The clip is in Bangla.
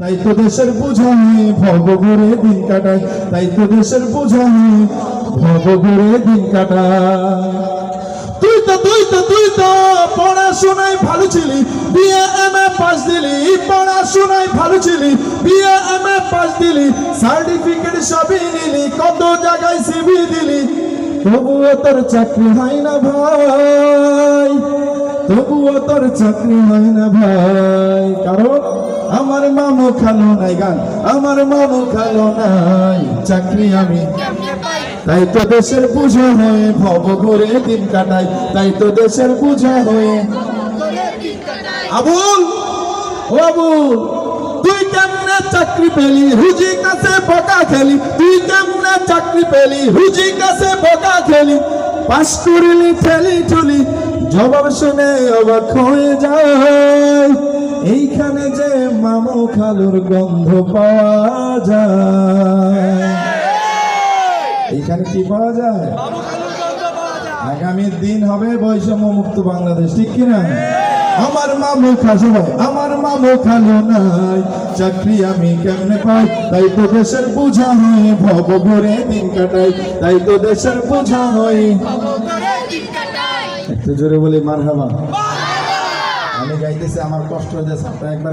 তাই তো দেশের বোঝা ভব ঘুরে দিন কাটায়, তাই তো দেশের বোঝা ভব ঘুরে দিন কাটায়। তুই তো পড়াশোনায় ভালো ছিলি, বিএ এমএ পাস দিলি, পড়াশোনায় ভালো ছিলি, বিএ এমএ পাস দিলি, সার্টিফিকেট সবই নিলি, কত জায়গায় সিভি দিলি, তবুও তোর চাকরি হয় না ভাই, তবুও তোর চাকরি হয় না ভাই। কারণ আমার মামু খালো নাই, গান আমার মামু খালো নাই চাকরি আমি, তাই তো দেশের বোঝা হয়ে ভব ঘুরে দিন কাটাই, তাই তো দেশের বোঝা হয়ে। আবুল ও আবুল, তুই কেমনে চাকরি পেলি, রুজি কাছে বকা খেলি, তুই কেমনে চাকরি পেলি, রুজি কাছে বকা খেলি, পাস করিলি ঠেলি ঠুলি, জবাব শুনে অবাক হয়ে যায়, এইখানে যে মামু খালুর গন্ধ পাওয়া যায়, এইখানে কি পাওয়া যায়? আগামী দিন হবে বৈষম্য মুক্ত বাংলাদেশ, ঠিক কিনা? আমার মামু খালু ভাই, আমার মামু খালু নাই চাকরি আমি কেমনে পাই, তাই তো দেশের বোঝা হয়ে ভব ঘুরে দিন কাটাই, তাই তো দেশের বোঝা হয়ে। একটু জোরে বলি মারহাবা। আমি গাইতেছি, আমার কষ্ট হয়ে যাচ্ছে, আপনারা একবার